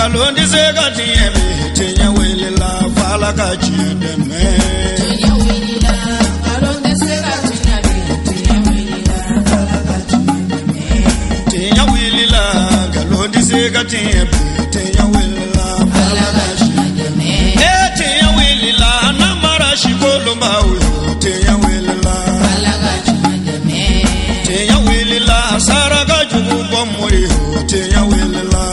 galon di se ga tiebe tenya wele la fala ka chinde me tenya wele la galon di se ga tiebe tenya wele la fala ka chinde me tenya wele la galon di se ga tiebe tenya wele la fala ka chinde me tenya wele la na mara shikolo mbawe tenya wele la fala ka chinde me tenya wele la sara ga jugu bomori tenya wele la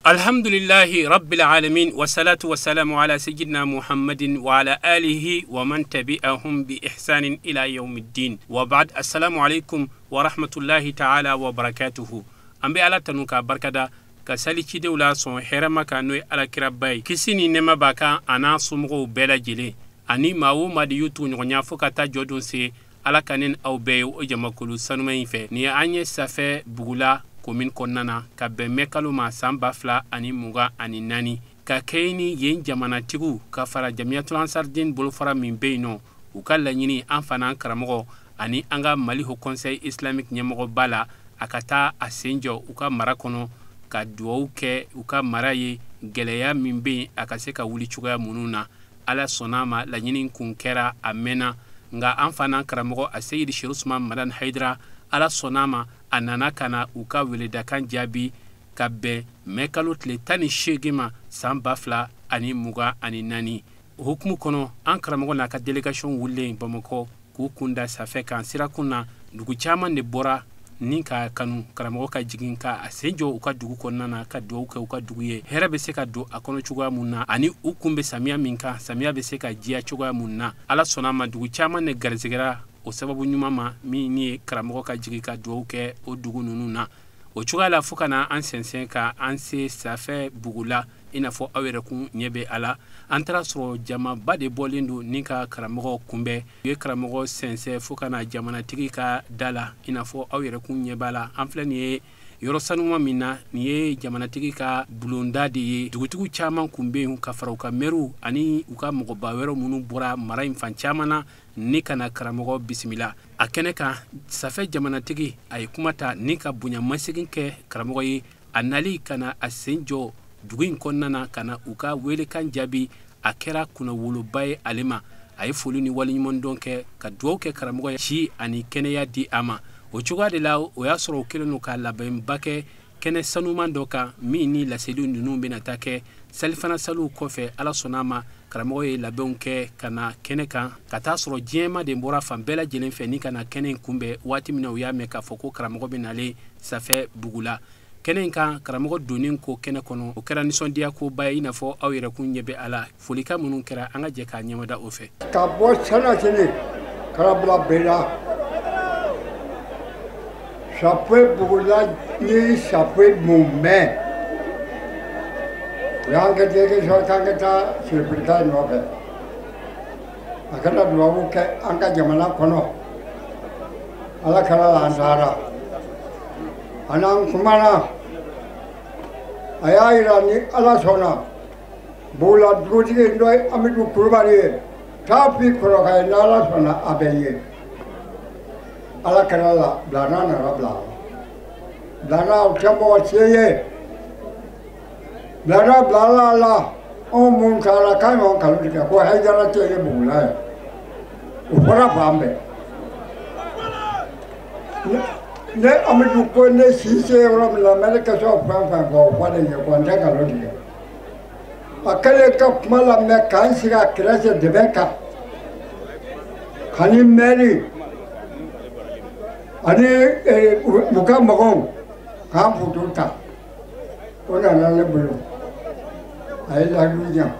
الحمد لله رب العالمين والصلاة والسلام على سيدنا محمد وعلى آله ومن تبعهم بإحسان إلى يوم الدين وبعد السلام عليكم ورحمة الله تعالى وبركاته أمبي على تنوكا بركدا كسالي دولة سون حرما كانوي على كرباي كسيني نما باكا أنا سمغو بلا جلي أني ماو ماديوتو نغنيا فكتا جودون سي ala kanin aw be o jamakulu sanumayin fe ni anye safe bugula komin konnana ka be mekaluma samba fla ani muga ani nani ka kayni yen jamana tigu ka fara jamiatul ansardin bulu fara min beino u kala nyini an fana karamogo ani anga mali ho conseil islamique nyemogo bala akata asenjo u ka marakono ka duo ke u ka maraye geleya min be akase ka wuli chuga mununa ala sonama la nyini kunkera amena nga amfana karamogo a Seyid Shirusman Madan Haidra ala sonama anana kana uka weleda kan jabi kabbe mekalut le tani shegima sambafla ani muga ani nani hukumu kono an karamogo na ka delegation wulle Bamako ku kunda safe kan sirakuna dugu chama ne bora ninka kanu karamogo ka jigin ka asenjo uka dugu konnana ka do uka dugu ye hera be se ka do akono chuga munna ani ukumbe samia minka samia be se ka jia chuga munna ala sonama dugu chama ne garzegera o sababu nyumama mi ni karamogo ka jigi ka do uke o dugu nununa o chuga la fukana an sensen ka an se safe bugula ina fo awere kun nyebe ala antara soro jama bade bolindu ninka karamogo kumbe ye karamogo sense fukana jamana tigi ka dala ina fo awere kun nyebala amflani yoro sanuma minna ni ye jamana tigi ka bulonda de ye dugutigu chaman kumbe ka fara ka meru ani uka mogo bawero munu bora mara infan chamana ni kana karamogo bismillah akene ka safe jamana tigi ay kumata nika bunya masigin ke karamogo yi anali kana asenjo duguin konnana kana uka wele kan jabi akera kuna wulu bay alima ay fulu ni wali mondon ke ka do ke karamogo shi ani kene ya di ama o chuga de law o ya soro kelenu ka labem bake kene sanuman doka mi ni la selu nunu benata ke salfana salu kofe ala sonama karamogo ye labem ke kana kene kan kata soro jema de mbora fambela jelen fe ni kana kene kumbe wati mina o ya me ka foko karamogo benale safe bugula kenen kan karamogo donin ko kene kono o kera nisondiya ko bayi na fo awira kun nyebe ala folika munun kera anga je ka nyamada o fe ka bo sana sini karabla bela chapeau bugula ni chapeau mumme yanga dege so kangata silbrita no be akala duwa ke anga jamana kono ala kala andara anang kumana ayaira ni ala sona bola duji ndoi amidu kurbani tapi koroga nala sona abeye ala karala blana na rabla blana utamo cheye blana blala la o mun kala kai mon kalu ka ko haijara cheye bola upara pambe ne amidu ko ne sise rom la meleka so fan go wale ye ko ndaka lodi akale ka mala me kan siga krase de beka khani meri ani muka magon kam fututa ona na le bulu ai la dunya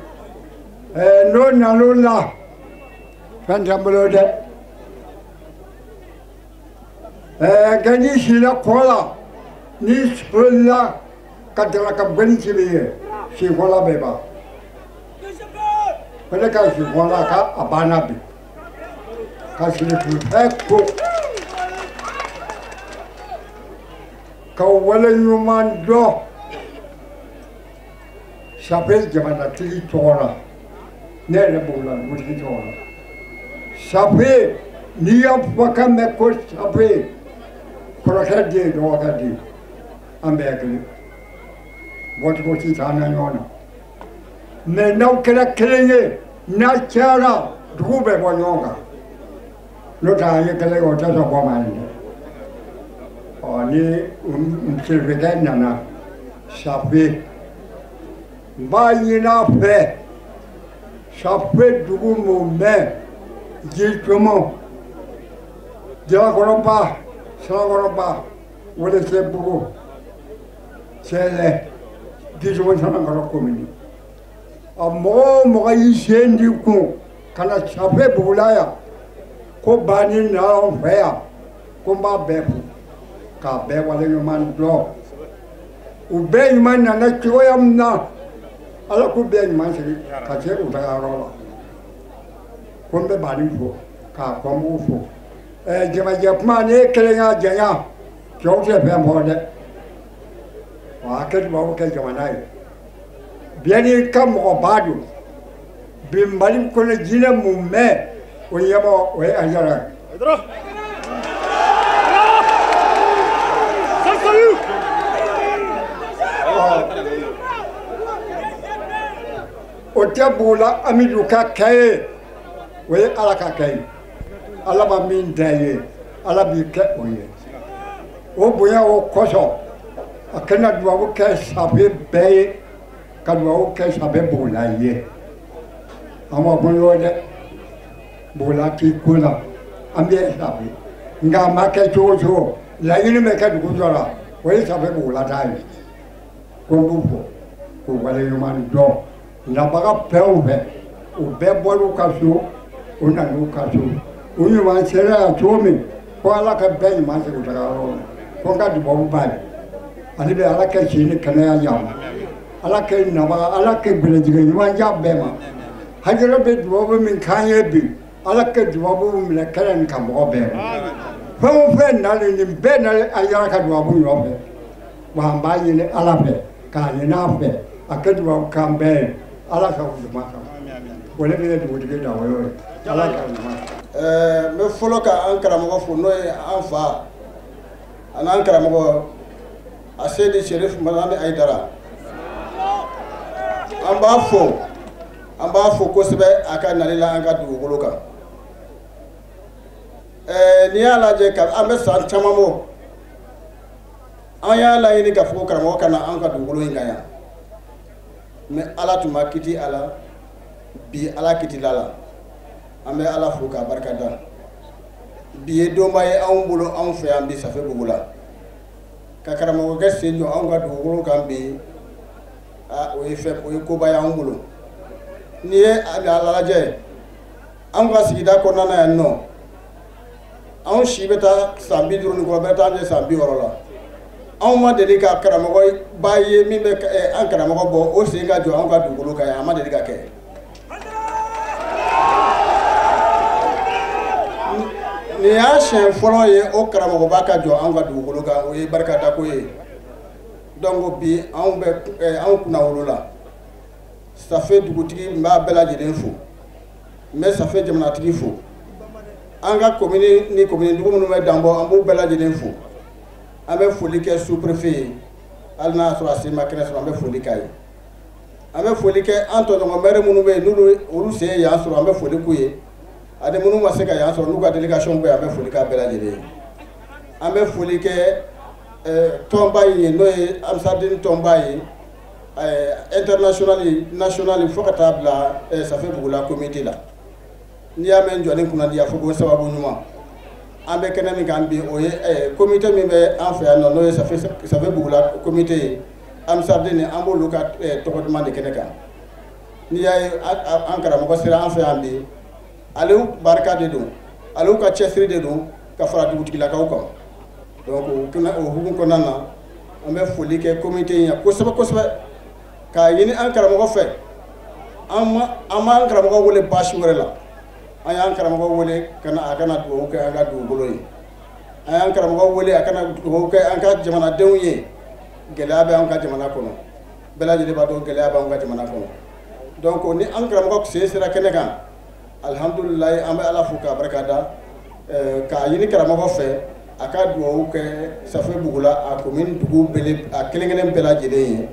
no na lola fan jambulo de gani sila kola ni spola kadra ka gani sile si kola beba pada ka si kola ka abana bi ka sile fu ka wala nyuman do chapel jamana tili tora ne le bola mudi tora chapel n'i y'a fɔ ka mɛn ko safe kɔrɔkɛ den dɔgɔkɛ den an bɛɛ kelen bɔcogo si t'an na ɲɔgɔn na mɛ n'aw kɛra kelen ye n'a cayara dugu bɛ bɔ ɲɔgɔn kan n'o tɛ an ye kelen ye o tɛ sɔn bɔ ma yen dɛ ni selifekɛ nana safe n b'a ɲini a fɛ safe dugu mun mɛn Jitɔmɔ Jalakɔrɔba Sanakɔrɔba Welesebugu Sɛlɛ Gisogo Sanakɔrɔ komini a mɔgɔ o mɔgɔ y'i sen di kun ka na safe bugula yan ko banni na anw fɛ yan ko n b'a bɛɛ fo k'a bɛɛ waleɲuman dɔn u bɛɛ ɲuman nana cogoya min na Ala k'u bɛɛ ɲuman sigi ka se u tagayɔrɔ la ko n bɛ banni fo k'a kɔnbugu fo jamajɛ kuma ne ye kelen y'a janya cɛw tɛ fɛn fɔ dɛ wa a kɛ dubabu kɛ jamana ye bɛɛ n'i ka mɔgɔba don bi Mali kɔnɔ jinɛ mun mɛn o ɲɛmɔgɔ o ye Ajara ye. O tɛ Bugula Amidu ka kɛ ye o ye Ala ka kɛ ye Ala ma min da i ye Ala b'i kɛ o ye o bonya o kosɔn a kana dubabu kɛ safe bɛɛ ye ka dubabu kɛ safe Bugula ye an ma fɔ ɲɔgɔn dɛ Bugula t'i ko la an bɛ safe nka a ma kɛ cogo cogo laɲini bɛ kɛ dugu dɔ la o ye safe Bugula ta ye ko n b'u fɔ k'u waleɲuman dɔn nabaga bɛɛ fɛ u bɛɛ bɔr'u ka so u nan'u ka so u ɲuman sera yan cogo min ko Ala ka bɛɛ ɲuman sigi u tagayɔrɔ la ko n ka dubabu b'a ye ale bɛ Ala kɛ si ni kɛnɛya ɲa ma Ala kɛ nabaga Ala kɛ belejigɛ ɲuman diya bɛɛ ma Hajara bɛ dubabu min k'an ye bi Ala kɛ dubabu minɛ kɛnɛ nin kan mɔgɔ bɛɛ ma fɛn o fɛn nalen nin bɛɛ nalen Ajara ka dubabu nɔfɛ wa an b'a ɲini Ala fɛ k'a ɲini a fɛ a kɛ dubabu kan bɛɛ ye Ala ka ɲuman kan o de bɛ kɛ dugutigi Dawoyo ye Ala ka ɲuman n bɛ fɔlɔ ka an karamɔgɔ fo n'o ye an fa ani an karamɔgɔ Asedi Sherif Mamadi Ayidara an b'a fo kosɛbɛ a ka nali la an ka dugukolo kan n'i y'a lajɛ ka an bɛ san caman bɔ an y'a laɲini k'a fɔ ko karamɔgɔ ka na an ka dugukolo in kan yan mais Ala tun ma kiti a la bi Ala kitila la an bɛ Ala fo k'a barikada bi ye donba ye anw bolo anw fɛ yan bi safe Bugula ka karamɔgɔkɛ sen jɔ anw ka dugukolo kan bi o ye koba ye anw bolo n'i ye a lajɛ anw ka sigida kɔnɔna yan nɔ anw si bɛ taa san 50 ni kɔ bɛ taa ɲɛ san 60 la anw ma deli ka karamɔgɔ ba ye min bɛ an karamɔgɔ bɔ o sen ka jɔ anw ka dugukolo kan yan a ma deli ka kɛ nin y'a siɲɛ fɔlɔ ye o karamɔgɔba ka jɔ anw ka dugukolo kan o ye barikada ko ye donc bi anw kunna wolo la safe dugutigi n b'a bɛɛ lajɛlen fo n bɛ safe jamanatigi fo an ka commune ni commune dugu minnu bɛ danbɔ an b'u bɛɛ lajɛlen fo an bɛ foli kɛ sous-préfet ye hali n'a y'a sɔrɔ a sen ma kɛnɛ sɔrɔ an bɛ foli k'a ye an bɛ foli kɛ an tɔɲɔgɔn maire minnu bɛ yen n'olu olu sen ye yan sɔrɔ an bɛ foli k'u ye ani minnu ma se ka yan sɔrɔ n'u ka délégation bɛ yen an bɛ foli k'a bɛɛ lajɛlen ye an bɛ foli kɛ tɔnba in ye n'o ye Amsadine tɔnba ye international national fo ka taa bila safe Bugula comité la n'i y'a mɛn jɔlen kunnadi a fɔ ko sababu ɲuman an bɛ kɛnɛ min kan bi o ye comité min bɛ an fɛ yan nɔ n'o ye safe Bugula comité ye Amsadine an b'olu ka tɔgɔ duman de kɛnɛ kan n'i y'a ye an karamɔgɔ sera an fɛ yan bi ale barika de don ale ka cɛsiri de don ka fara dugutigilakaw kan donc o hukumu kɔnɔna na an bɛ foli kɛ comité in kosɛbɛ kosɛbɛ k'a ɲini an karamɔgɔ fɛ an m'an karamɔgɔ wele baasi wɛrɛ la an y'an karamɔgɔ wele a kana dugawu kɛ an ka dugukolo ye an y'an karamɔgɔ wele a kana dugawu kɛ an ka jamanadenw ye gɛlɛya bɛ an ka jamana kɔnɔ bɛɛ lajɛlen b'a dɔn gɛlɛya bɛ an ka jamana kɔnɔ donc ni an karamɔgɔ sen sera kɛnɛ kan alhamdulilayi an bɛ Ala fo k'a barikada ka yini karamɔgɔ fɛ a ka duwawu kɛ Safe Bugula a commune dugu bele a kelen-kelen bɛɛ lajɛlen ye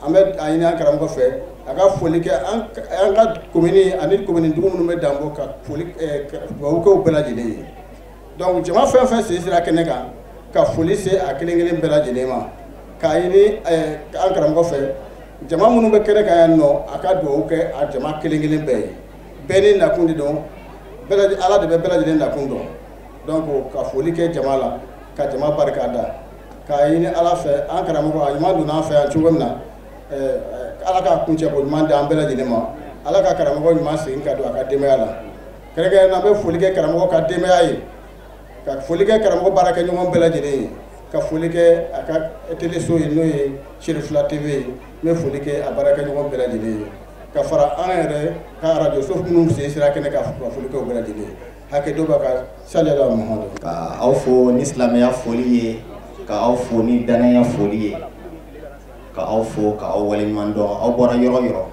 an bɛ a ɲini an karamɔgɔ fɛ a ka foli kɛ an ka commune ani commune dugu minnu bɛ Danbo ka foli duwawu kɛ u bɛɛ lajɛlen ye donc jama fɛn fɛn sen sera kɛnɛ kan ka foli se a kelen-kelen bɛɛ lajɛlen ma k'a ɲini an karamɔgɔ fɛ jama minnu bɛ kɛnɛ kan yan nɔ a ka duwawu kɛ a jama kelen-kelen bɛɛ ye bɛɛ ni nakun de don Ala de bɛ bɛɛ lajɛlen nakun dɔn donc ka foli kɛ jama la ka jama barika da k'a ɲini Ala fɛ an karamɔgɔ a ɲuman donna an fɛ yan cogo min na Ala ka kuncɛko ɲuman di an bɛɛ lajɛlen ma Ala ka karamɔgɔ ɲuman segin ka don a ka denbaya la kɛrɛnkɛrɛnnen na an bɛ foli kɛ karamɔgɔ ka denbaya ye ka foli kɛ karamɔgɔ baarakɛɲɔgɔn bɛɛ lajɛlen ye ka foli kɛ a ka téléso ye n'o ye Sherifila TV ye n bɛ foli kɛ a baarakɛɲɔgɔn bɛɛ lajɛlen ye ka fara an yɛrɛ ka radio so minnu sen sera kɛnɛ ka foli kɛ u bɛɛ lajɛlen ye hakɛ dɔ b'a ka salila Muhamadu ka aw fo ni silamɛya foli ye ka aw fo ni danaya foli ye ka aw fo ka aw waleɲuman dɔn aw bɔra yɔrɔ yɔrɔ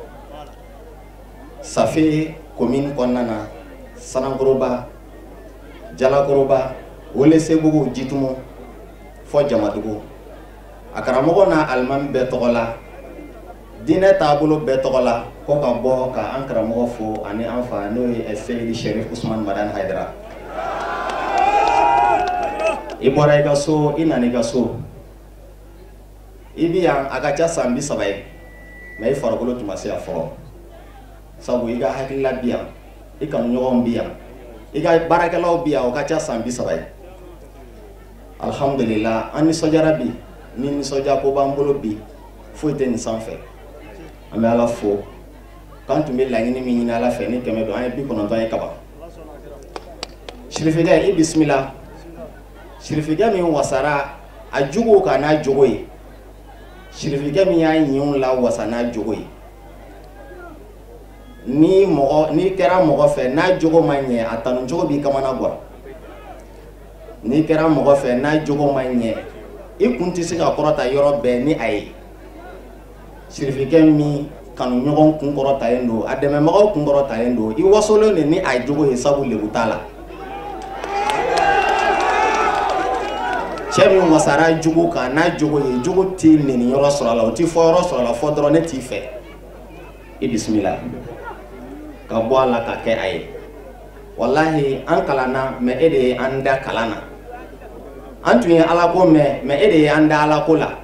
Safe commune kɔnɔna na Sanakɔrɔba Jalakɔrɔba Welesebugu Jitumu fɔ Jamadugu a karamɔgɔ n'a alimami bɛɛ tɔgɔ la diinɛ taabolo bɛɛ tɔgɔ la ko ka bɔ ka an karamɔgɔ fo ani an fa n'o ye Seydi Sherif Usman Madan Haidara i bɔra i ka so i nana i ka so i bi yan a ka ca san 30 ye mais i farikolo tun ma se yan fɔlɔ sabu i ka hakilila bi yan i kanuɲɔgɔnw bi yan i ka baarakɛlaw bi yan o ka ca san 30 ye alhamdulillah an nisɔndiyara bi ni nisɔndiya ko b'an bolo bi foyi tɛ nin sanfɛ an bɛ Ala fo k'an tun bɛ laɲini min ɲini Ala fɛ ni 100 don an ye 90 ye kaban Sirifikɛ i bisimila Sirifikɛ min wasara a juguw kan n'a jogo ye Sirifikɛ min y'a ɲinw la wasa n'a jogo ye ni kɛra mɔgɔ fɛ n'a jogo ma ɲɛ a tanu jogo b'i kamana guwa ni kɛra mɔgɔ fɛ n'a jogo ma ɲɛ i kun tɛ se ka kɔrɔta yɔrɔ bɛɛ ni a ye Sirifikɛ min kanuɲɔgɔn kun kɔrɔtalen don a dɛmɛbagaw kun kɔrɔtalen don i wasolen de ni a jogo ye sabu lebu t'a la cɛ min wasara jugu kan n'a jogo ye jogo t'i neni yɔrɔ sɔrɔ a la o t'i fɔ yɔrɔ sɔrɔ a la fɔ dɔrɔn ne t'i fɛ i bisimila ka bɔ a la ka kɛ a ye wallahi an kalanna mais e de ye an da kalan na an tun ye Ala ko mɛn mais e de ye an da Ala ko la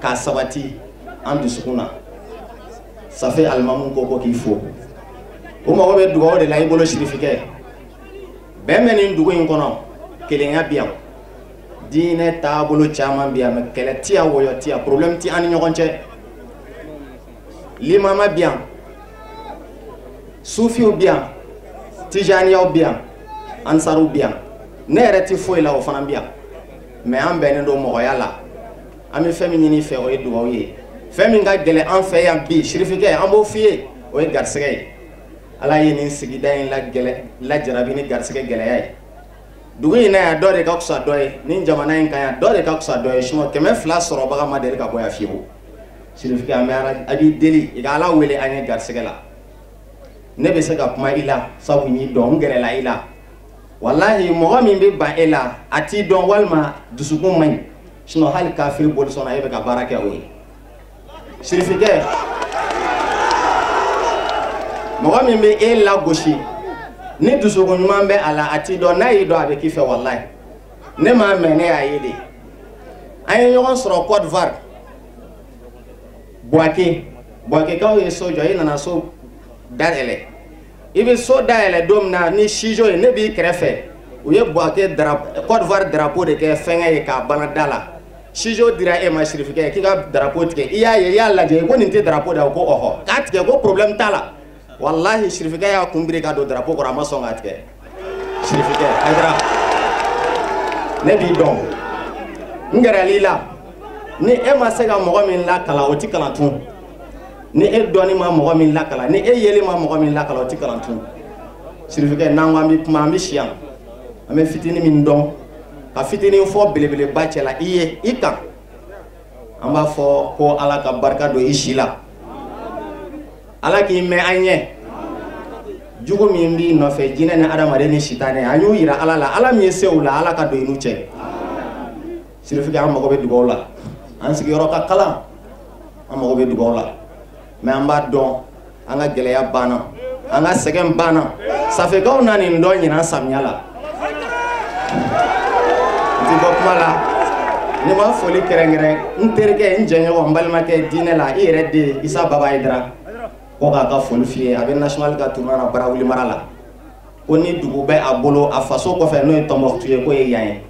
k'a sabati an dusukun na Safe alimamu ko k'i fo o mago bɛ dugawu de la i bolo Sirifikɛ bɛn bɛ nin dugu in kɔnɔ kelenya bi yan diinɛ taabolo caman bi yan mais kɛlɛ ti yan wɔyɔ ti yan problème ti an ni ɲɔgɔn cɛ limama bi yan sufiw bi yan tijaniyaw bi yan ansaruw bi yan ne yɛrɛ ti foyi la o fana bi yan mais an bɛnnen don mɔgɔya la an bɛ fɛn min ɲini fɛ o ye dugawu ye fɛn min ka gɛlɛn an fɛ yan bi Sirifikɛ an b'o f'i ye o ye garisɛgɛ ye Ala ye nin sigida in lajarabi ni garisɛgɛ gɛlɛya ye dugu in na yan dɔ de ka fisa dɔ ye ni jamana in kan yan dɔ de ka fisa dɔ ye sinon 200 sɔrɔbaga ma deli ka bɔ yan fiyewu Sirifikɛ an bɛ a b'i deli i ka Ala wele an ye garisɛgɛ la ne bɛ se ka kuma i la sabu n y'i dɔn n gɛrɛla i la wallahi mɔgɔ min bɛ ban e la a t'i dɔn walima dusukun man ɲi sinon hali kafiri bolisɔn na e bɛ ka baara kɛ o ye Sirifikɛ mɔgɔ min bɛ e lagosi ni dusukun ɲuman bɛ a la a t'i dɔn n'a y'i dɔn a bɛ k'i fɛ wallahi ne m'a mɛn ne y'a ye de an ye ɲɔgɔn sɔrɔ Côte d'Ivoire Buwakekaw ye so jɔ i nana so dayɛlɛ i bɛ so dayɛlɛ don min na ni sijo ye ne b'i kɛrɛfɛ u ye Buwake Côte d'Ivoire drapeau de kɛ fɛngɛ ye k'a bana da la sijo dira e ma Sirifikɛ k'i ka drapeau tigɛ i y'a ye i y'a lajɛ ko nin tɛ drapeau da o ko ɔhɔ k'a tigɛ ko problème t'a la wallahi Sirifikɛ y'a kun biri ka don drapeau kɔrɔ a ma sɔn k'a tigɛ Sirifikɛ Haidara ne b'i dɔn n gɛrɛl'i la ni e ma se ka mɔgɔ min lakala o ti kalan tun ni e dɔnni ma mɔgɔ min lakala ni e yeli ma mɔgɔ min lakala o ti kalan tun Sirifikɛ n'an ko an bɛ kuma an bɛ si yan an bɛ fitinin min dɔn ka fitinin fɔ belebeleba cɛla i ye i kan an b'a fɔ ko Ala ka barika don i si la Ala k'i mɛn an ɲɛ jugu min bi nɔfɛ jinɛ ni adamaden ni sitanɛ an y'u yira ala la ala min ye se u la ala ka don i n'u cɛ sirifiki an mago bɛ dugawu la an sigiyɔrɔ ka kalan an mago bɛ dugawu la mais an b'a dɔn an ka gɛlɛya banna an ka sɛgɛn banna safekaw na nin dɔn ɲinan samiya la n ti bɔ kuma la ni ma foli kɛrɛnkɛrɛn n terikɛ n jɛɲɔgɔn n balimakɛ diinɛ la i yɛrɛ den Isa Baba Hayidara ko k'a ka foli f'i ye a bɛ national ka tournoi na Barawuli mara la ko ni dugu bɛ a bolo a faso kɔfɛ n'o ye Tɔnbɔkutu ye k'o ye yan ye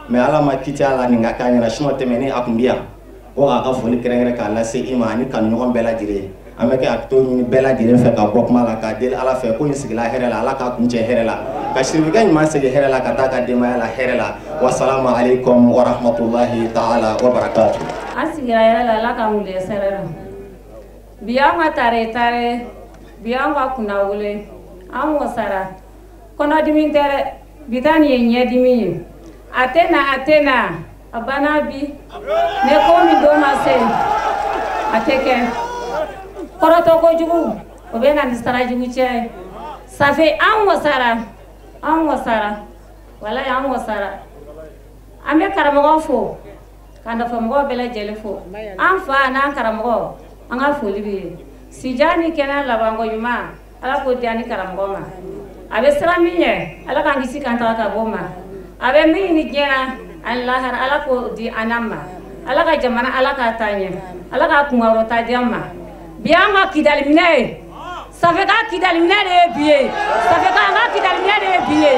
mais ala ma kiti a la nin ka k'a ɲɛna sinon tɛmɛnen a tun bɛ yan ko k'a ka foli kɛrɛnkɛrɛn k'a lase i ma ani kanuɲɔgɔn bɛɛ lajɛlen an bɛ kɛ a to ɲini bɛɛ lajɛlen fɛ ka bɔ kuma la k'a deli ala fɛ ko in sigila hɛrɛ la ala k'a kuncɛ hɛrɛ la ka sirifikɛ ɲuman segin hɛrɛ la ka taa ka denbaya la hɛrɛ la wasalamu alaikum wa rahmatulahi ta'ala wa barakatuh. An sigira hɛrɛ la ala k'an wuli hɛrɛ la bi an ka tare bi an ka kunna wele an wasara kɔnɔdimi tɛ dɛ bi ta nin ye ɲɛdimi ye a tɛ na a banna bi ne ko min don ma se a tɛ kɛ kɔrɔtɔ kojugu o bɛ na ni sarajugu cɛ safe an wasara walayi an wasara an bɛ karamɔgɔ fo ka nafamɔgɔ bɛɛ lajɛlen fo an fa n'an karamɔgɔ an ka foli bɛ ye sija ni kɛnɛ labanko ɲuman ala k'o di an ni karamɔgɔ ma a bɛ siran min ɲɛ ala k'an kisi k'an taga ka bɔ ma a bɛ min ɲini diɲɛ na ani lahara ala k'o di an ma ala ka jamana ala k'a taa ɲɛ ala k'a kunkarota di an ma bi an ka kidali minɛ ye safe ka kidali minɛ de ye bi ye safe ka an ka kidali minɛ de ye bi ye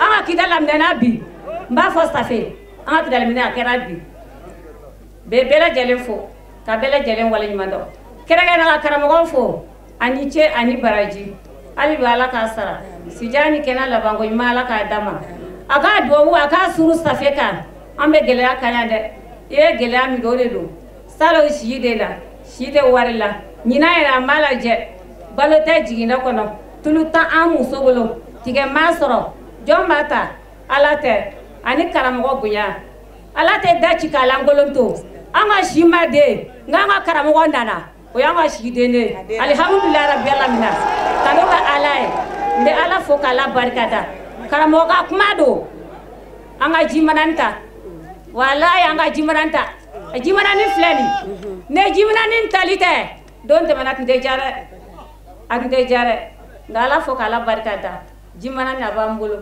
an ka kidali laminɛna bi n b'a fɔ safe an ka kidali minɛ a kɛra bi bɛɛ lajɛlen fo ka bɛɛ lajɛlen waleɲuman dɔn kɛrɛnkɛrɛnnenya ka karamɔgɔw fo ani ce ani baraji hali bi ala k'a sara sija ni kɛnɛ labanko ɲuman ala k'a d'a ma a k'a duwawu a k'a suru safe kan an bɛ gɛlɛya kan yan dɛ i ye gɛlɛya min kɛ o de don salon si de la si tɛ wari la ɲinan yɛrɛ an b'a lajɛ balo tɛ jiginɛ kɔnɔ tulu tan an muso bolo tigɛma sɔrɔ jɔn b'a ta ala tɛ ani karamɔgɔ bonya ala tɛ da ci k'a lankolon to an ka si ma den nka an ka karamɔgɔ nana o y'an ka si den de alihamudulilayi rabi alamina kanu ka ala ye n bɛ ala fo k'ala barikada karamɔgɔ ka kuma don an ka jimanani ta walayi an ka jimanani ta jimanani filɛ nin ne jimanani tali tɛ don tɛmɛna tun tɛ ja dɛ a tun tɛ ja dɛ nka ala fo k'ala barikada jimanani a b'an bolo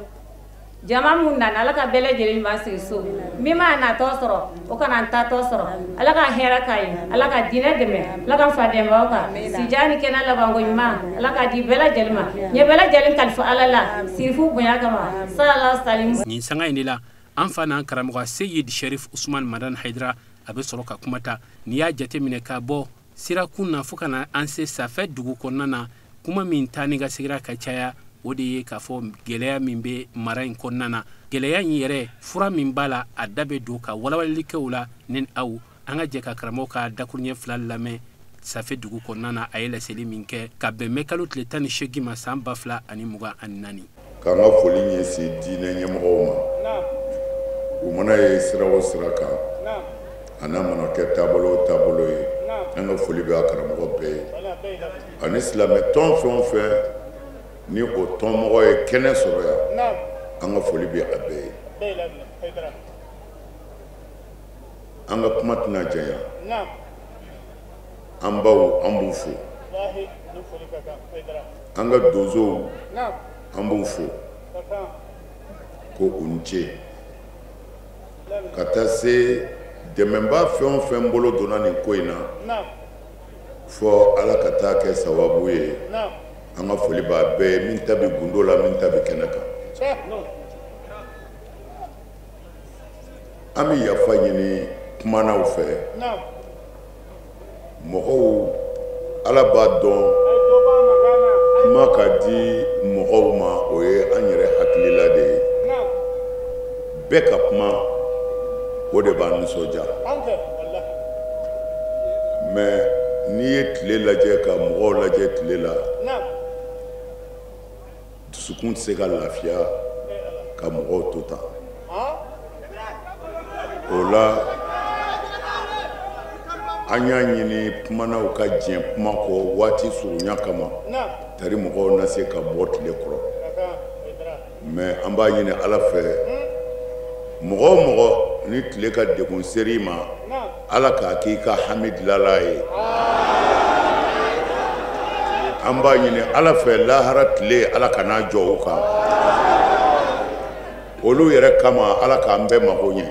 jama mun nana ala ka bɛɛ lajɛlen ɲuman sigi so min ma natɔ sɔrɔ o kana n tatɔ sɔrɔ ala ka hɛrɛ k'a ye ala ka diinɛ dɛmɛ ala ka fa dɛmɛbaw kan sija ni kɛnɛ labanko ɲuman ala ka di bɛɛ lajɛlen ma ɲɛ bɛɛ lajɛlen kalifa ala la sirifu bonya kama salala salim. Nin sanga in de la an fa n'an karamɔgɔ Seyid Sherif Usman Madan Hayidara a bɛ sɔrɔ ka kuma ta n'i y'a jate minɛ ka bɔ sirakun na fo ka na an se safɛ dugu kɔnɔna na kuma min taa ni ka segira ka caya o de ye k'a fɔ gɛlɛya min bɛ mara in kɔnɔna na gɛlɛya in yɛrɛ fura min b'a la a da bɛ don ka walawalalikɛw la ni aw an ka jɛ ka karamɔgɔ ka dakuruɲɛ fila lamɛn safe dugu kɔnɔna na a ye laseli min kɛ ka bɛn mɛ kalo tile 18 ma san 2024 k'an ka foli ɲɛsin diinɛ ɲɛmɔgɔw ma u mana ye sira o sira kan a n'a mana kɛ taabolo o taabolo ye an ka foli bɛ a karamɔgɔ bɛɛ ye ani silamɛ tɔn fɛn o fɛn ni o tɔnmɔgɔ ye kɛnɛ sɔrɔ yan an ka foli bɛ a bɛɛ ye an ka kuma tɛna janya an baw an b'u fo an ka donsow an b'u fo ko u ni ce ka taa se dɛmɛba fɛn o fɛn bolo donna nin ko in na fɔ ala ka taa kɛ sababu ye an ka foli b'a bɛɛ ye min ta bɛ gundo la min ta bɛ kɛnɛ kan an bɛ yafa ɲini kumanaw fɛ mɔgɔw ala b'a dɔn kuma ka di mɔgɔw ma o ye an yɛrɛ hakilila de ye bɛɛ ka kuma o de b'a nisɔndiya mais n'i ye tile lajɛ ka mɔgɔw lajɛ tile la dusukun tɛ se ka lafiya ka mɔgɔw to tan o la an y'a ɲini kumanaw ka diɲɛ kuma kɔ waati surunya kama tari mɔgɔw na se ka bɔ tile kɔrɔ mais an b'a ɲini ala fɛ mɔgɔ o mɔgɔ ni tile ka degun seri ma ala k'a k'i ka hamidilala ye an b'a ɲini ala fɛ lahara tile ala kana jɔ o kan olu yɛrɛ kama ala k'an bɛɛ mago ɲɛ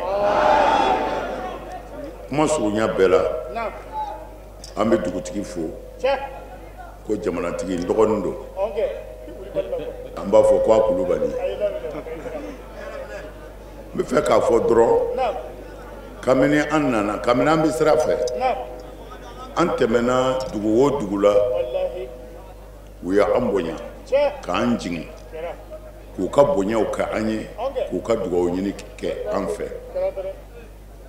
kuma surunya bɛɛ la an bɛ dugutigi fo ko jamanatigi n dɔgɔnin don an b'a fɔ ko a kulubali n bɛ fɛ k'a fɔ dɔrɔn kabini an nana kabini an bɛ sira fɛ an tɛmɛna dugu o dugu la u y'an bonya k'an jigin k'u ka bonyaw kɛ an ye k'u ka dugawu ɲini kɛ an fɛ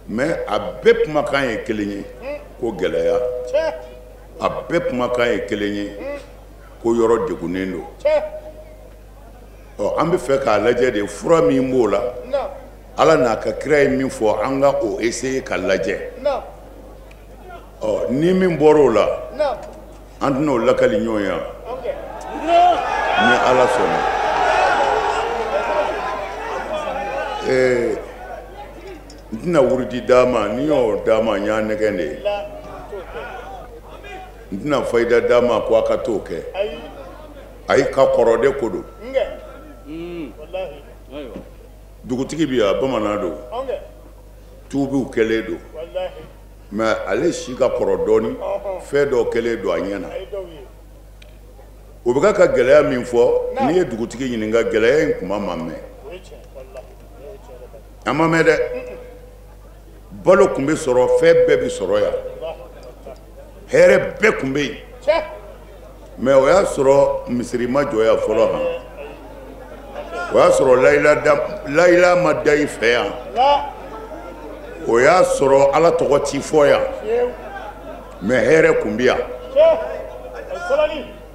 mais a bɛɛ kumakan ye kelen ye ko gɛlɛya a bɛɛ kumakan ye kelen ye ko yɔrɔ degunnen don an bɛ fɛ k'a lajɛ de fura min b'o la ala n'a ka kira ye min fɔ an ka o essayer ka lajɛ ni min bɔra o la an tɛna o lakali ɲɔgɔn ye ni ala sɔnna n tɛna wurudi d'a ma ni y'o d'a ma n y'a nɛgɛn de ye n tɛna fayida d'a ma ko a ka t'o kɛ ayi ka kɔrɔ de ko don dugutigi bi yan bamanan don tuubiw kɛlen don mais ale si ka kɔrɔ dɔɔni fɛn dɔ kɛlen don a ɲɛna o bɛ ka gɛlɛya min fɔ n'i ye dugutigi ɲininka gɛlɛya in kuma ma mɛn a ma mɛn dɛ balo tun bɛ sɔrɔ fɛn bɛɛ bɛ sɔrɔ yan hɛrɛ bɛɛ tun bɛ yen mais o y'a sɔrɔ misiri ma jɔ yan fɔlɔ han o y'a sɔrɔ layila ma da i fɛ yan o y'a sɔrɔ ala tɔgɔ ti fɔ yan mais hɛrɛ tun bɛ yan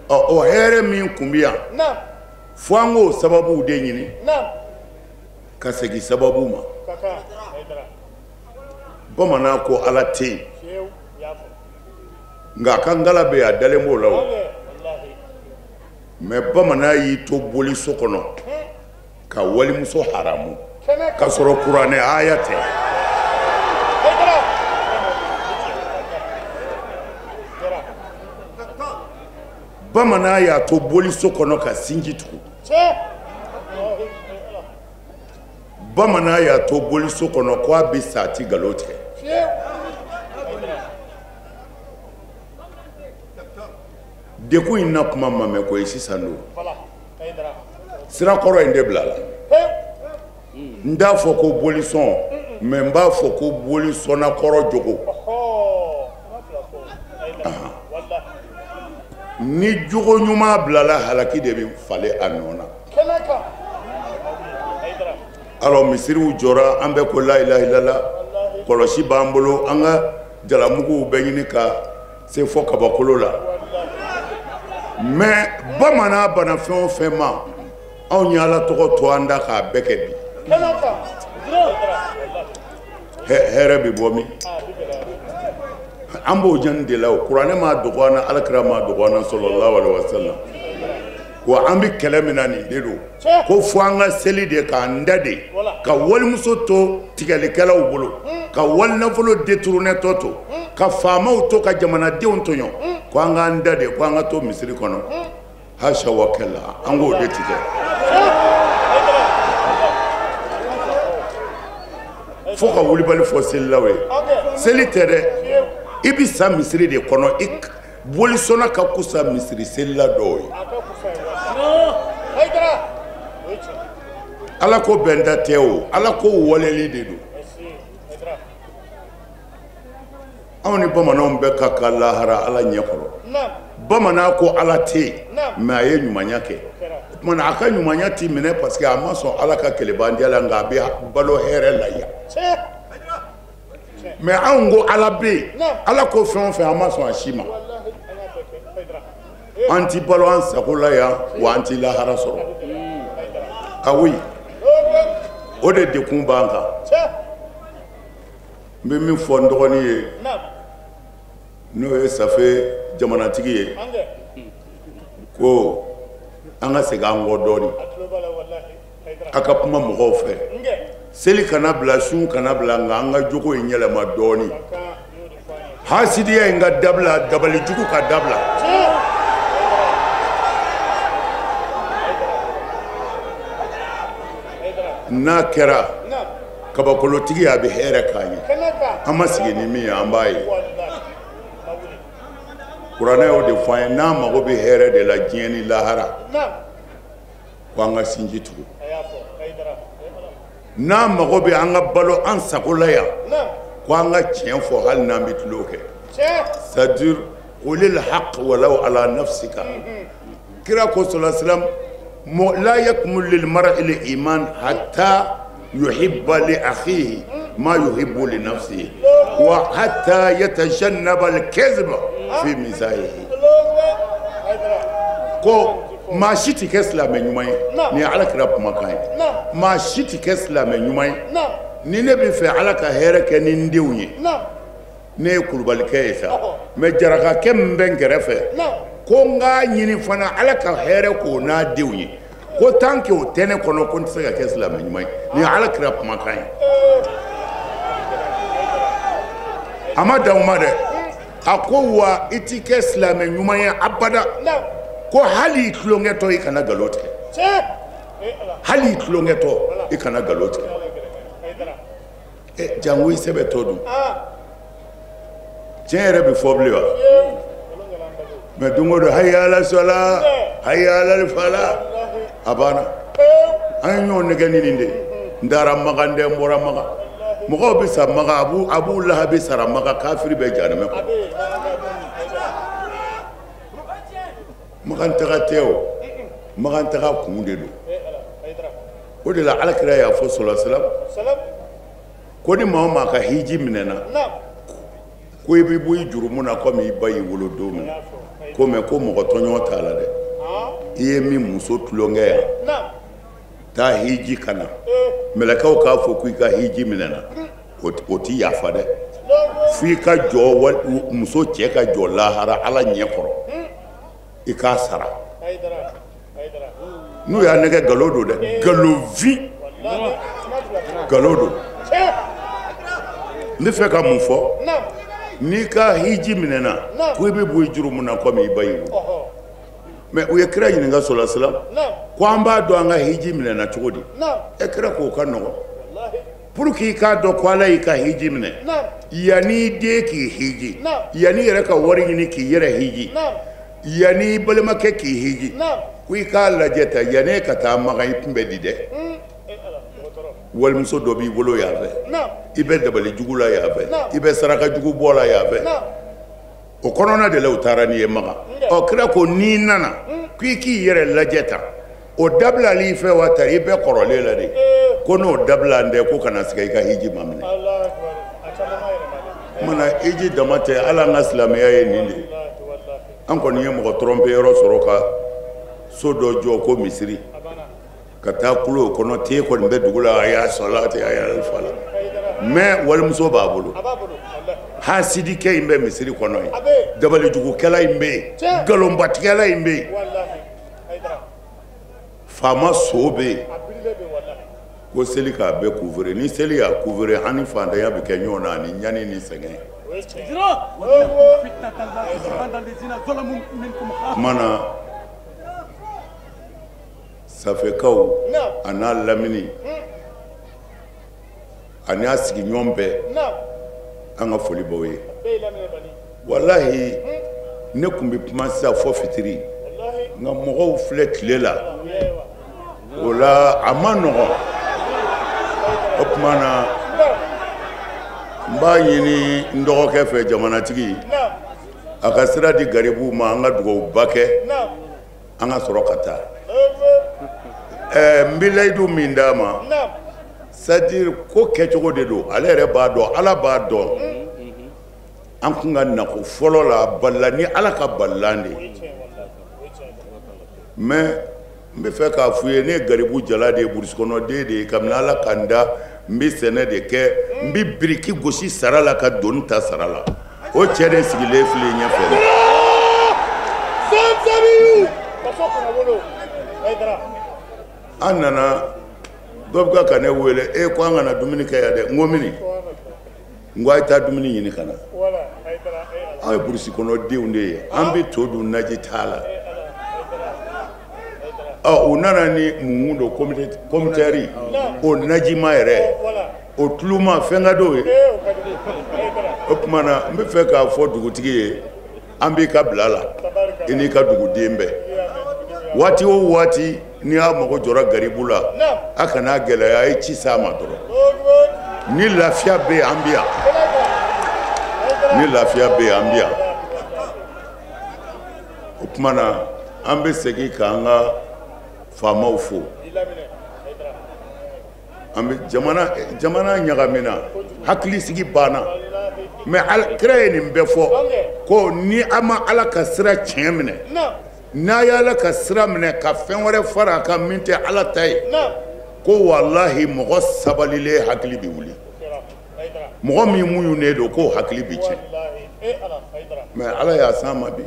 o hɛrɛ min tun bɛ yan fo an k'o sababuw de ɲini ka segin sababu ma bamanan ko ala tɛ yen nka a ka ngala bɛ yen a dalen b'o la o mais bamanan y'i to boli so kɔnɔ ka walimuso haramu ka sɔrɔ kuranɛ aya tɛ bamanan y'a to boli so kɔnɔ ka sinji tugu bamanan y'a to boli so kɔnɔ ko a bɛ sati nkalon tigɛ dekun in na kuma ma mɛn ko ye sisan don sirakɔrɔ in de bila la n t'a fɔ ko bolisɔn mais n b'a fɔ ko bolisɔnna kɔrɔ jogo ni jogo ɲuman bilala halaki de bɛ falen a nɔ na alors misiriw jɔra an bɛ ko la ilaha illallah kɔlɔsi b'an bolo an ka jalamuguw bɛ ɲini ka se fɔ kabakolo la mais bamanan bana fɛn o fɛn ma anw ye ala tɔgɔ to an da k'a bɛɛ kɛ bi hɛrɛ bɛ bɔ min an b'o jani de la o kuranɛ m'a dogo an na alakira m'a dogo an na sallallahu alaihi wasallam wa an bɛ kɛlɛ min na nin de don ko fo an ka seli de k'an da de ka walimuso to tigɛlikɛlaw bolo ka walinafolo détourné tɔ to ka faamaw to ka jamanadenw tɔɲɔ ko an k'an da de ko an ka to misiri kɔnɔ hasha wa kɛla an k'o de tigɛ fo ka wulibali fɔ selilaw ye seli tɛ dɛ i bɛ sa misiri de kɔnɔ i bolisɔnna ka kusa misiri selila dɔw ye ala ko bɛnda tɛ o ala ko waleli de don anw ni bamananw bɛ ka ka lahara ala ɲɛ kɔrɔ bamanan ko ala tɛ yen mais a ye ɲumanya kɛ o tumana a ka ɲumanya t'i minɛ parce que a ma sɔn ala ka kɛlɛbandiya la nka a bɛ balo hɛrɛ la yan mais anw ko ala bɛ yen ala ko fɛn o fɛn a ma sɔn a si ma an ti balo an sago la yan wa an ti lahara sɔrɔ awi o de dekun b'an kan n bɛ min fɔ n dɔgɔnin ye n'o ye safe jamanatigi ye ko an ka segin an kɔ dɔɔni a ka kuma mɔgɔw fɛ seli kana bila sun kana bila nka an ka jogo in yɛlɛma dɔɔni hasidiya in ka dabila dabalijugu ka dabila n'a kɛra kabakolotigi a bɛ hɛrɛ k'an ye an ma sigi ni min ye an b'a ye kuranɛ y'o de fɔ an ye n'an mago bɛ hɛrɛ de la diɲɛ ni lahara ko an ka sinji tugu n'an mago bɛ an ka balo an sago la yan ko an ka tiɲɛ fɔ hali n'an bɛ tulo kɛ c'est-à-dire qulil haqq walaw ala nafsika kira ko sallallahu alaihi wasallam la yakmul lil mar'i al iman hatta yuhibba li akhihi ma yuhibbu li nafsihi wa hatta yatajannaba al kadhiba fi mizahihi ko maa si tɛ kɛ silamɛ ɲuman ye ni ye ala kira kumakan ye maa si tɛ kɛ silamɛ ɲuman ye ni ne bɛ fɛ ala ka hɛrɛ kɛ ni n denw ye ne ye kulubalikɛ ye sa mɛ jarakakɛ min bɛ n kɛrɛfɛ ko n k'a ɲini fana ala ka hɛrɛ k'o n'a denw ye ko tant que o tɛ ne kɔnɔ ko n tɛ se ka kɛ silamɛ ɲuman ye ni ye ala kira kumakan ye a ma dan o ma dɛ a ko wa i tɛ kɛ silamɛ ɲuman ye abada ko hali i tulonkɛtɔ i kana nkalon tigɛ hali i tulonkɛtɔ i kana nkalon tigɛ jango i sɛbɛ tɔ dun tiɲɛ yɛrɛ bɛ fɔ bilen wa mɛ don o don hayya ala sɔla hayya ala fala a banna an ye ɲɔgɔn nɛgɛ ni nin de n taara maga n tɛ n bɔra maga mɔgɔw bɛ sa maga a b'u lahabi sara maga kafiri bɛ jahanɛmɛ kɔnɔ magan taga tɛ o magan taga kun de don o de la alakira y'a fɔ sallallahu alaihi wasallam ko ni maa o maa ka hiji minɛna ko i bɛ bɔ i jurumu na komi i ba y'i wolo don min ko mɛ ko mɔgɔ tɔɲɔgɔn t'a la dɛ i ye min muso tulonkɛ yan taa hiji ka na mɛlɛkɛw k'a fɔ ko i ka hiji minɛna o ti yafa dɛ f'i ka jɔ muso cɛ ka jɔ lahara ala ɲɛ kɔrɔ i k'a sara n'u y'a nɛgɛ nkalon don dɛ nkalonfin nkalon don n bɛ fɛ ka mun fɔ n'i ka hiji minɛna ko i bɛ bɔ i jurumu na komi i ba y'i wolo mɛ u ye kira ɲininka sallallahu alaihi wasallam ko an b'a dɔn an ka hiji minɛna cogo di kira k'o ka nɔgɔn pour que i k'a dɔn ko ala y'i ka hiji minɛ yanni i den k'i hiji yanni i yɛrɛ ka wari ɲini k'i yɛrɛ hiji yanni i balimakɛ k'i hiji ko i k'a lajɛ ta yanni ka taa magan i kun bɛ di dɛ walimuso dɔ b'i bolo yan fɛ i bɛ dabali jugu la yan fɛ i bɛ saraka jugu bɔ la yan fɛ o kɔnɔna de la u taara n'i ye magan ɔ kira ko n'i nana ko i k'i yɛrɛ lajɛ ta o dabilali fɛ wa ta i bɛ kɔrɔlen la de ko n'o dabila tɛ ko kana siga i ka hiji ma minɛ mana hiji dama tɛ ala an ka silamɛya ye nin de an kɔni ye mɔgɔ trɔmpe yɔrɔ sɔrɔ ka so dɔ jɔ ko misiri ka taa kulo kɔnɔ te kɔni bɛ dugu la a y'a sɔla ten a y'a fa la mɛ walimuso b'a bolo hasidikɛ in bɛ misiri kɔnɔ ye dabalijugukɛla in bɛ yen nkalonbatigɛla in bɛ yen faama so bɛ yen ko seli k'a bɛɛ couvrir ni seli y'a couvrir an ni fantanya bɛ kɛ ɲɔgɔn na ani ɲani ni sɛgɛn mana safekaw a n'a lamini a n'a sigiɲɔgɔn bɛɛ an ka foli b'aw ye walahi ne tun bɛ kuma sisan fɔ fitiri nka mɔgɔw filɛ tile la o la a ma nɔgɔn o tuma na n b'a ɲini n dɔgɔkɛ fɛ jamanatigi a ka sira di garibuw ma an ka dugawuba kɛ an ka sɔrɔ ka taa n bɛ layidu min d'a ma c'est-à-dire ko kɛcogo de don ale yɛrɛ b'a dɔn ala b'a dɔn an kun ka nako fɔlɔ la balila ni ala ka balilan de mais n bɛ fɛ k'a f'u ye ne ye garibu jala de ye burusi kɔnɔden de ye kabini ala ka n da n bɛ sɛnɛ de kɛ n bɛ biriki gosi sara la ka doni ta sara la o cɛ de sigilen filɛ ɲɛfɛ an nana dɔ bɛ ka ne wele ko an kana dumuni kɛ yan dɛ n ko mini n ko a ye taa dumuni ɲini ka na an ye burusi kɔnɔ denw de ye an bɛ to dun naji t'a la u nana ni mun don comitaire o najima yɛrɛ o tuluma fɛn ka d'o ye o tuma na n bɛ fɛ k'a fɔ dugutigi ye an b'i ka bila la i n'i ka duguden bɛɛ waati o waati n'i y'a mago jɔra garibu la a kana gɛlɛya a ye ci s'a ma dɔrɔn ni lafiya bɛ yen an bɛ yan ni lafiya bɛ yen an bɛ yan o tuma na an bɛ segin k'an ka faamaw fo an bɛ jamana ɲagamina hakilisigi banna mais kira ye nin bɛɛ fɔ ko ni an ma ala ka sira tiɲɛ minɛ n'a ye ala ka sira minɛ ka fɛn wɛrɛ fara a kan min tɛ ala ta ye ko walahi mɔgɔ sabalilen hakili bɛ wuli mɔgɔ min muɲunen don k'o hakili bɛ tiɲɛ mais ala y'a s'an ma bi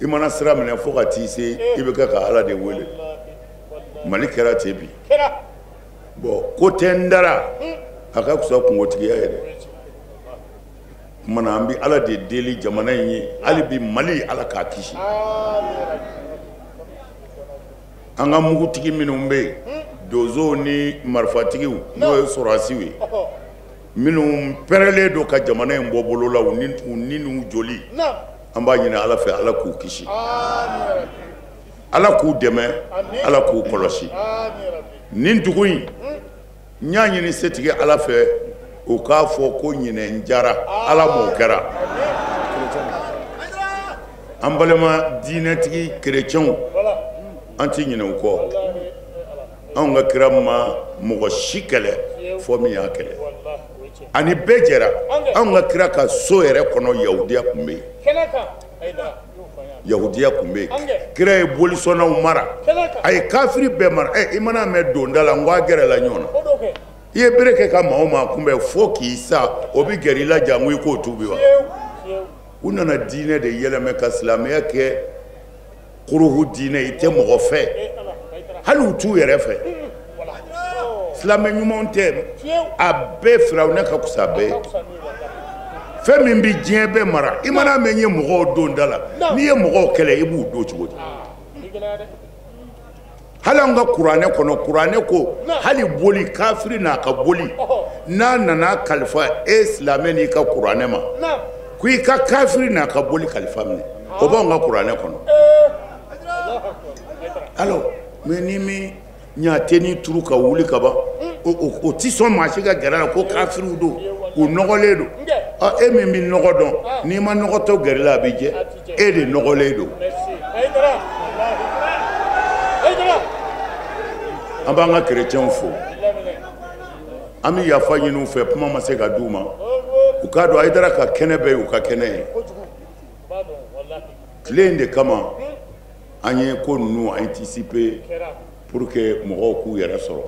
i mana sira minɛ fo ka t'i se i bɛ kɛ ka ala de wele mali kɛra ten bi bon ko tɛ n dara a ka fisa kungotigiya ye dɛ kumana an bɛ ala de deli jamana in ye hali bi mali ala k'a kisi an ka mugutigi minnu bɛ yen donsow ni marifatigiw n'o ye sɔrɔdasiw ye minnu pɛrɛlen don ka jamana in bɔ bolo la u ni n'u joli an b'a ɲini ala fɛ ala k'u kisi ala k'u dɛmɛ ala k'u kɔlɔsi nin dugu in n y'a ɲini setigi ala fɛ u k'a fɔ ko ɲinɛ n jara ala m'o kɛra an balima diinɛtigi kerecɛnw an tɛ ɲinɛ u kɔ anw ka kira ma mɔgɔ si kɛlɛ fɔ min y'a kɛlɛ ani bɛɛ jɛra anw ka kira ka so yɛrɛ kɔnɔ yahudiya tun bɛ yen yahudiya tun bɛ yen kira ye bolisɔnnaw mara a ye kafiri bɛɛ mara i mana mɛn donda la n ko a gɛrɛla ɲɔgɔn na i ye bere kɛ ka maa o maa kunbɛn fo k'i sa o bɛ gɛrɛ i la jango i k'o tubi wa u nana diinɛ de yɛlɛmɛ ka silamɛya kɛ kuruhu diinɛ i tɛ mɔgɔ fɛ hali u t'u yɛrɛ fɛ silamɛ ɲumanw tɛ a bɛɛ firawuna ka kusa bɛɛ fɛn min bɛ diɲɛ bɛɛ mara i mana mɛn ye mɔgɔw don da la n'i ye mɔgɔw kɛlɛ i b'u don cogo di hali an ka kuranɛ kɔnɔ kuranɛ ko hali boli kafiri n'a ka boli n'a nana kalifa e silamɛ n'i ka kuranɛ ma ko i ka kafiri n'a ka boli kalifa minɛ o b'anw ka kuranɛ kɔnɔ alors mais ni min ɲaatɛ ni turu ka wuli ka ban o tɛ sɔn maa si ka gɛrɛ la ko kafiriw don u nɔgɔlen don e min bɛ nɔgɔ dɔn n'i ma nɔgɔtɔ gɛrɛ la a bɛ jɛ e de nɔgɔlen don an b'an ka kerecɛnw fo an bɛ yafa ɲini u fɛ kuma ma se ka d'u ma u k'a dɔn Hayidara ka kɛnɛ bɛɛ y'u ka kɛnɛ ye tile in de kama an ye ko ninnu anticiper pour que mɔgɔw k'u yɛrɛ sɔrɔ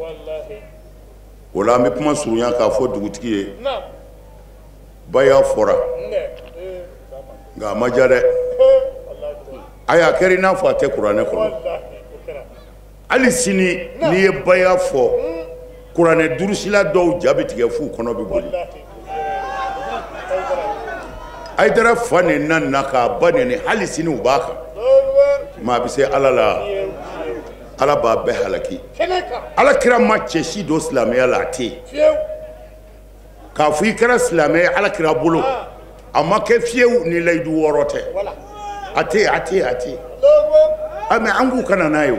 o la an bɛ kuma surunya k'a fɔ dugutigi ye baya fɔra nka a ma diya dɛ a y'a kɛra i n'a fɔ a tɛ kuranɛ kɔnɔ hali sini n'i ye baya fɔ kuranɛ durusila dɔw ja bɛ tigɛ f'u kɔnɔ bɛ boli Hayidara fa nin na k'a ba nɛni hali sini u b'a kan maa bɛ se ala la ala b'a bɛɛ halaki ala kira ma cɛ si don silamɛya la a tɛ yen k'a fɔ i kɛra silamɛ ye ala kira bolo a ma kɛ fiyewu ni layidu wɔɔrɔ tɛ a tɛ yen mais an k'u kana n'a ye o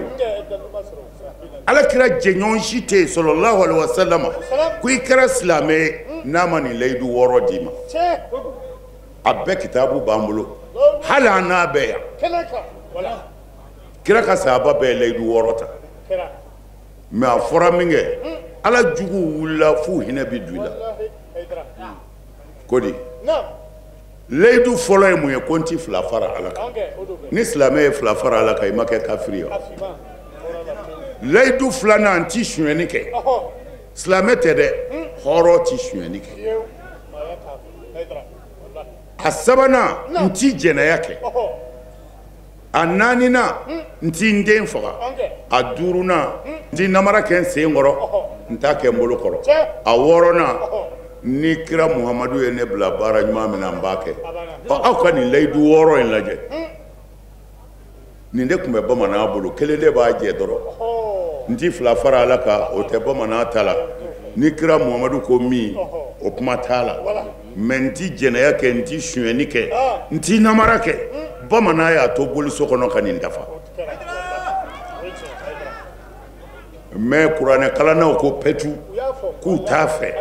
ala kira jɛɲɔgɔn si tɛ yen sallallahu alaihi wasallam ko i kɛra silamɛ ye n'a ma nin layidu wɔɔrɔ d'i ma a bɛɛ kitabu b'an bolo hali an n'a bɛɛ yan kira ka sahaba bɛɛ ye layidu wɔɔrɔ ta mais a fɔra min kɛ ala juguw wulila f'u hinɛ bɛ don i la ko di layidu fɔlɔ ye mun ye ko n ti fila fara ala kan ni silamɛ ye fila fara ala kan i ma kɛ kafiri ye layidu filanan n ti sonyɛni kɛ silamɛ tɛ dɛ hɔrɔn ti sonyɛni kɛ a sabanan n t'i jɛnɛya kɛ a naaninan n t'i n den faga a duurunan n t'i namara kɛ n sen kɔrɔ n t'a kɛ n bolo kɔrɔ a wɔɔrɔnan ni kira muhamadu ye ne bila baara ɲuman min na n b'a kɛ aw ka nin layidu 6 in lajɛ nin de tun bɛ bamanan bolo kelen de b'a jɛ dɔrɔn n t'i fila fara ala kan o tɛ bamanan ta la ni kira muhamadu ko min o kuma t'a la mɛ n t'i jɛnɛya kɛ n t'i sonyɛni kɛ n t'i namara kɛ bamanan y'a to boliso kɔnɔ ka nin dafa mɛ kuranɛ kalannaw ko pɛtu k'u t'a fɛ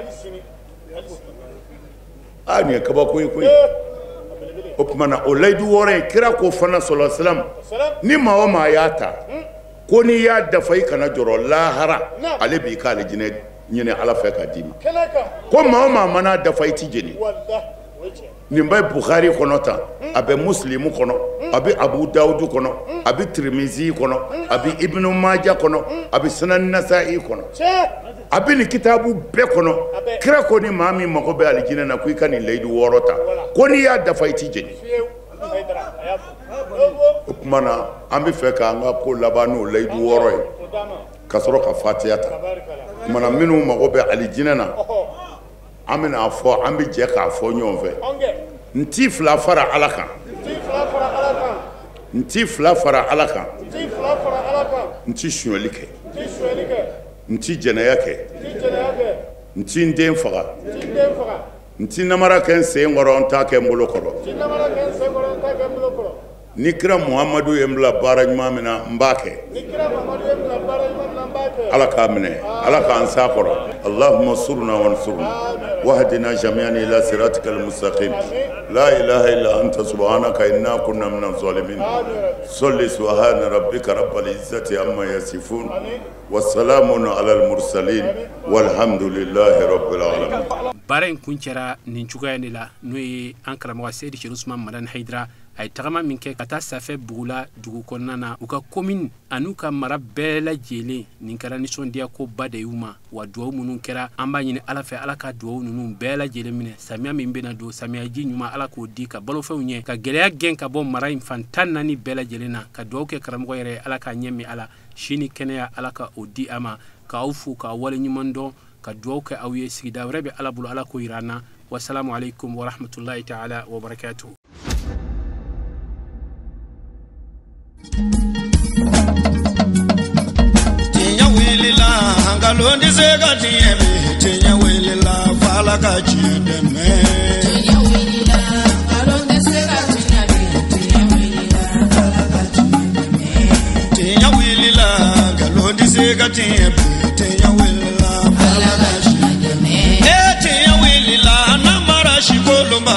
nin ye kabako ye koyi o tuma na o layidu 6 in kira ko fana sɔlɔ silam ni maa o maa y'a ta ko n'i y'a dafa i kana jɔrɔ lahara ale b'i ka alijinɛ ɲini ala fɛ ka d'i ma ko maa o maa mana dafa i ti jeni nin bɛ bukhari kɔnɔ tan a bɛ muslimu kɔnɔ a bɛ abu dawudu kɔnɔ a bɛ tirimizi kɔnɔ a bɛ ibnu maja kɔnɔ a bɛ sunan nasa'i kɔnɔ a bɛ nin kitabu bɛɛ kɔnɔ kira ko ni maa min mago bɛ alijinɛ na ko i ka nin layidu 6 ta ko n'i y'a dafa i ti jeni o tuma na an bɛ fɛ k'an ka ko laban n'o layidu 6 ye ka sɔrɔ ka fatiya ta o tuma na minnu mago bɛ alijinɛ na an bɛna fɔ an bɛ jɛ k'a fɔ ɲɔgɔn fɛ n t'i fila fara ala kan n t'i fila fara ala kan n t'i sonyɛli kɛ n t'i jɛnɛya kɛ n t'i n den faga n t'i namara kɛ n sen kɔrɔ n t'a kɛ n bolo kɔrɔ ni kira muhamadu ye n bila baara ɲuman min na n b'a kɛ ala k'a minɛ ala k'an s'a kɔrɔ allahumma surna wansurna wahdina jami'an ila siratikal mustaqim la ilaha illa anta subhanaka inna kunna minaz zalimin salli subhana rabbika rabbil izzati amma yasifun wassalamun alal mursalin walhamdulillahi rabbil alamin. Baara in kun cɛra nin cogoya de la n'o ye an karamɔgɔ Seydi Cheikh Usman Madani Hayidara a ye tagama min kɛ ka taa Safɛ Bugula dugu kɔnɔna na u ka commune an'u ka mara bɛɛ lajɛlen nin kɛra nisɔndiya ko ba de y'u ma wa duwawu minnu kɛra an b'a ɲini ala fɛ ala ka duwawu ninnu bɛɛ lajɛlen minɛ samiya min bɛna don samiyaji ɲuman ala k'o di ka balofɛnw ɲɛ ka gɛlɛya gɛn ka bɔ mara in fan 14 bɛɛ lajɛlen na ka duwawu kɛ karamɔgɔ yɛrɛ ala k'a ɲɛ min ala sini kɛnɛya ala ka o di a ma k'aw fo k'a wale ɲuman dɔn ka duwawu kɛ aw ye sigida wɛrɛ bɛ ala bolo ala k'o yira an na wassalamu alaikum warahmatullahi ta'ala wa barakatuh. Tinya wilila hangalondi sega tiebe tinya wilila fala ka chideme tinya wilila hangalondi sega tiebe tinya wilila fala ka chideme tinya wilila hangalondi sega tiebe tinya wilila fala ka chideme tinya wilila namara shikolumba